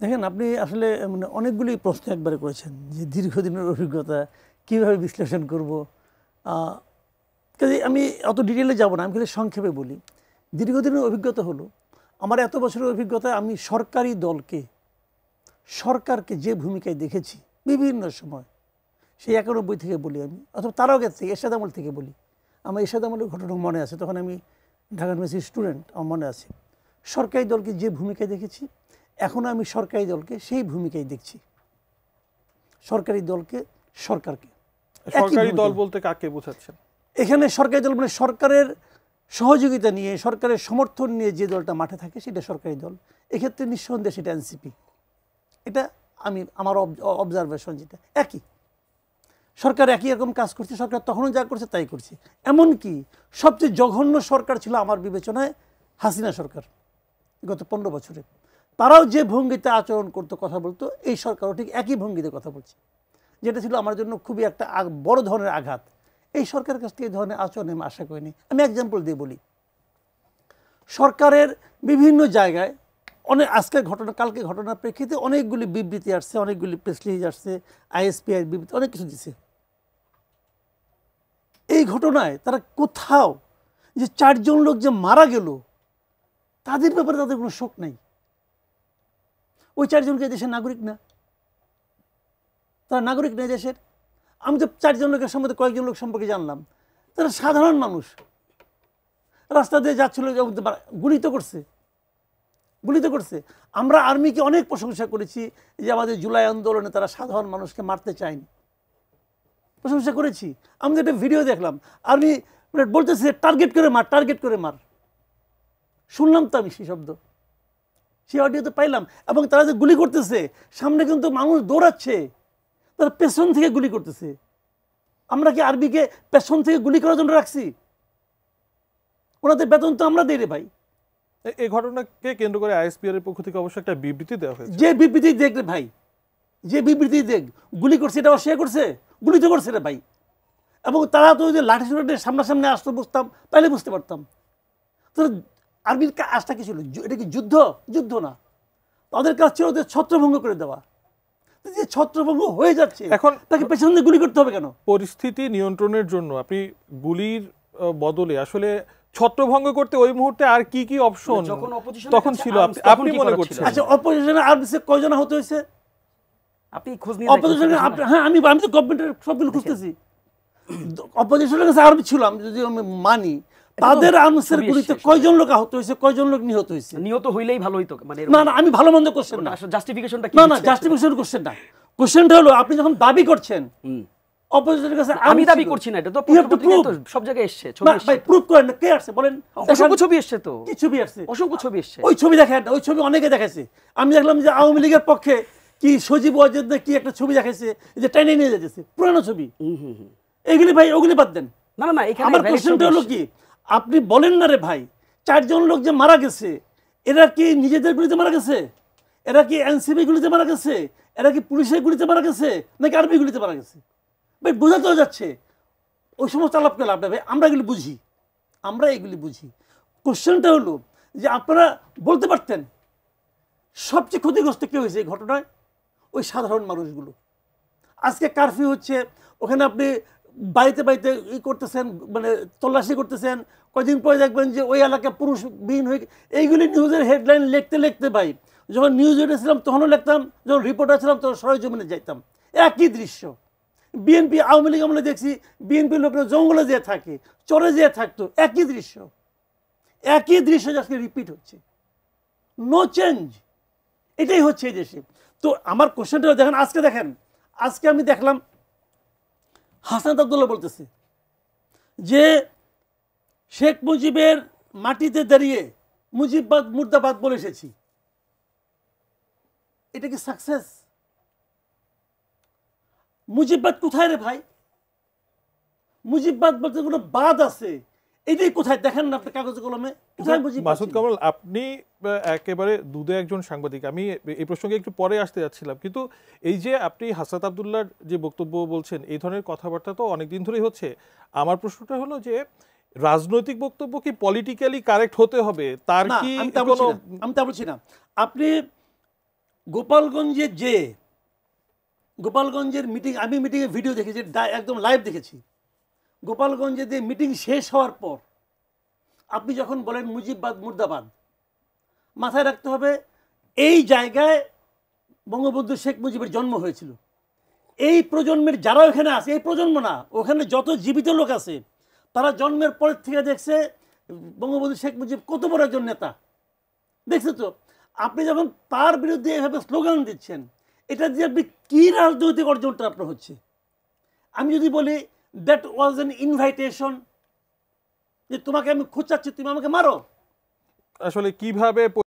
দেখেন আপনি আসলে মানে অনেকগুলি প্রশ্ন একবারে করেছেন যে দীর্ঘদিনের অভিজ্ঞতা কিভাবে বিশ্লেষণ করব। কাজে আমি অত ডিটেলে যাব না, আমি খালি সংক্ষেপে বলি। দীর্ঘদিনের অভিজ্ঞতা হলো আমার এত বছরের অভিজ্ঞতায় আমি সরকারি দলকে সরকারকে যে ভূমিকায় দেখেছি বিভিন্ন সময়, সেই 91 থেকে বলি আমি, অথবা তার আগে থেকে এরশাদ আমল থেকে বলি। আমার এরশাদ আমলের ঘটনা মনে আছে, তখন আমি ঢাকা ইউনিভার্সিটির স্টুডেন্ট, আমার মনে আছে। সরকারি দলকে যে ভূমিকায় দেখেছি এখনও আমি সরকারি দলকে সেই ভূমিকায় দেখছি। সরকারি দলকে সরকারকে। সরকারি দল বলতে কাকে বোঝাচ্ছেন? এখানে সরকারি দল মানে সরকারের সহযোগিতা নিয়ে, সরকারের সমর্থন নিয়ে যে দলটা মাঠে থাকে সেটা সরকারি দল। এক্ষেত্রে নিঃসন্দেহে সেটা এনসিপি। এটা আমার অবজারভেশন, যেটা একই। সরকার একই রকম কাজ করছে, সরকার তখনও যা করছে তাই করছে। এমনকি সবচেয়ে জঘন্য সরকার ছিল আমার বিবেচনায় হাসিনা সরকার গত 15 বছরে। তারাও যে ভঙ্গিতে আচরণ করতো, কথা বলতো, এই সরকারও ঠিক একই ভঙ্গিতে কথা বলছে, যেটা ছিল আমার জন্য খুবই একটা বড় ধরনের আঘাত। এই সরকারের কাছ থেকে এই ধরনের আচরণ আমি আশা করিনি। আমি এক্সাম্পল দিয়ে বলি, সরকারের বিভিন্ন জায়গায় আজকের ঘটনা, কালকে ঘটনার প্রেক্ষিতে অনেকগুলি বিবৃতি আসছে, অনেকগুলি প্রেস রিলিজ আসছে, আইএসপিআই বিবৃতি, অনেক কিছু দিছে। এই ঘটনায় তারা কোথাও যে 4 জন লোক যে মারা গেল তাদের ব্যাপারে তাদের কোনো শোক নাই। ওই 4 জনকে দেশের নাগরিক না, তারা নাগরিক নেই দেশের। আমি তো 4 জন লোকের সম্বন্ধে কয়েকজন লোক সম্পর্কে জানলাম, তারা সাধারণ মানুষ, রাস্তা দিয়ে যাচ্ছিল, গুলি তো করছে। আমরা আর্মিকে অনেক প্রশংসা করেছি যে আমাদের জুলাই আন্দোলনে তারা সাধারণ মানুষকে মারতে চায়নি, প্রশংসা করেছি। আমি একটা ভিডিও দেখলাম, আর্মি বলতেছে টার্গেট করে মার। শুনলাম তো আমি সেই শব্দ, সেই অডিও তো পাইলাম। এবং তারা যে গুলি করতেছে, সামনে কিন্তু মানুষ দৌড়াচ্ছে, তারা পেছন থেকে গুলি করতেছে। আমরা কি আর্মিকে পেছন থেকে গুলি করার জন্য রাখছি? ওনাদের বেতন তো আমরা দিই রে ভাই। এই ঘটনাকে কেন্দ্র করে আইএসপিআর এর পক্ষ থেকে অবশ্য একটা বিবৃতি দেওয়া হয়েছে। যে বিবৃতি দেখ রে ভাই, যে বিবৃতি দেখ, গুলি করছে এটা অস্বীকার করছে, গুলি তো করছে রে ভাই। এবং তারা তো যে লাঠি সোটা সামনাসামনি আসতো বুঝতাম, তাহলে বুঝতে পারতাম। তো আর্মির কাজটা কি ছিল? এটা কি যুদ্ধ না, তাদের কাজ ছিল ওদের ছত্রভঙ্গ করে দেওয়া। যে ছত্রভঙ্গ হয়ে যাচ্ছে, এখন তাকে পেছন দিয়ে গুলি করতে হবে কেন? পরিস্থিতি নিয়ন্ত্রণের জন্য আপনি গুলির বদলে আসলে ছত্রভঙ্গ করতে ওই মুহূর্তে আর কি কি অপশন তখন ছিল আপনি মনে করছেন? আচ্ছা, অপোজিশনে আর কয়জন হতে হয়েছে আপনি খোঁজ নিয়ে অপোজিশনে? হ্যাঁ, আমি তো গভর্নমেন্টের সবগুলো খুঁজতেছি। অপোজিশনের কাছে আর্মি ছিল, আমি যদি আমি মানি, তাদের আনসার গুলিতে কয়জন লোক আহত হয়েছে, কয়জন লোক নিহত হয়েছে? নিহত হইলেই ভালো হইতো মানে না, আমি ভালো মন্দ কোশ্চেন না, জাস্টিফিকেশনটা কি? না, জাস্টিফিকেশন কোশ্চেন না। কোশ্চেনটা হলো আপনি যখন দাবি করছেন অপোজিশনের কাছে, আমি দাবি করছি না, এটা তো সব জায়গায় এসেছে, ছবি এসেছে। ভাই প্রুফ করেন না, কে আসছে বলেন? অসংখ্য ছবি এসেছে তো। কি ছবি আসছে? অসংখ্য ছবি এসেছে। ওই ছবি দেখেন, ওই ছবি অনেকে দেখাইছে। আমি দেখলাম যে আওয়ামী লীগের পক্ষে কি সজীব ওয়াজেদ কি একটা ছবি দেখাইছে, যে টেনে নিয়ে যাচ্ছে পুরানো ছবি। এগুলি ভাই, ওগুলি বাদ দেন। না, এখানে আমার কোশ্চেনটা হলো কি, আপনি বলেন না রে ভাই, 4 জন লোক যে মারা গেছে, এরা কি নিজেদের গুলিতে মারা গেছে? এরা কি এনসিবি গুলিতে মারা গেছে? এরা কি পুলিশের গুলিতে মারা গেছে, নাকি আর্মি গুলিতে মারা গেছে? ভাই বোঝা তো যাচ্ছে। ওই সমস্ত আলাপ করলে আপনার ভাই, আমরা এগুলি বুঝি। কোশ্চেনটা হলো যে আপনারা বলতে পারতেন সবচেয়ে ক্ষতিগ্রস্ত কে হয়েছে এই ঘটনায়? ওই সাধারণ মানুষগুলো। আজকে কারফিউ হচ্ছে, ওখানে আপনি বাড়িতে করতেছেন, মানে তল্লাশি করতেছেন, কয়দিন পরে দেখবেন যে ওই এলাকা পুরুষবিহীন হয়ে। এইগুলি নিউজের হেডলাইন লিখতে ভাই, যখন নিউজ ছিলাম তখনও লিখতাম, যখন রিপোর্টার ছিলাম তখন সরেজমিনে যাইতাম, একই দৃশ্য। বিএনপি আওয়ামী লীগ আমলে দেখছি বিএনপি লোকরা জঙ্গলে যেয়ে থাকে, চরে যেয়ে থাকতো, একই দৃশ্য আজকে রিপিট হচ্ছে। নো চেঞ্জ, এটাই হচ্ছে এই দেশে। তো আমার কোশ্চেনটা দেখেন, আজকে আমি দেখলাম হাসান আব্দুল্লাহ বলতেছে যে শেখ মুজিবের মাটিতে দাঁড়িয়ে মুজিববাদ মুর্দাবাদ বলে এসেছি। এটা কি সাকসেস? মুজিববাদ কোথায় রে ভাই? মুজিববাদ বলতে কোনো বাদ আছে, এটাই কোথায় দেখেন না আপনি কাগজে কলমে? মাসুদ কামাল, আপনি একেবারে দুধে একজন সাংবাদিক। আমি এই প্রসঙ্গে একটু পরে আসতে যাচ্ছিলাম, কিন্তু এই যে আপনি হাসনাত আব্দুল্লাহর যে বক্তব্য বলছেন, এই ধরনের কথাবার্তা তো অনেকদিন ধরেই হচ্ছে। আমার প্রশ্নটা হলো যে রাজনৈতিক বক্তব্য কি পলিটিক্যালি কারেক্ট হতে হবে? তার কি আমি তা বলছি না। আপনি গোপালগঞ্জের মিটিং, আমি মিটিংয়ে ভিডিও দেখেছি, একদম লাইভ দেখেছি। গোপালগঞ্জে যে মিটিং শেষ হওয়ার পর আপনি যখন বলেন মুজিববাদ মুর্দাবাদ, মাথায় রাখতে হবে এই জায়গায় বঙ্গবন্ধু শেখ মুজিবের জন্ম হয়েছিল। এই প্রজন্মের যারা ওখানে আছে, এই প্রজন্ম না, ওখানে যত জীবিত লোক আছে তারা জন্মের পরের থেকে দেখছে বঙ্গবন্ধু শেখ মুজিব কত বড় একজন নেতা, দেখছে তো। আপনি যখন তার বিরুদ্ধে এভাবে স্লোগান দিচ্ছেন, এটা দিয়ে আপনি কী রাজনৈতিক অর্জনটা আপনার হচ্ছে? আমি যদি বলি দ্যাট ওয়াজ অ্যান ইনভাইটেশন, যে তোমাকে আমি খোঁচাচ্ছি, তুমি আমাকে মারো, আসলে কিভাবে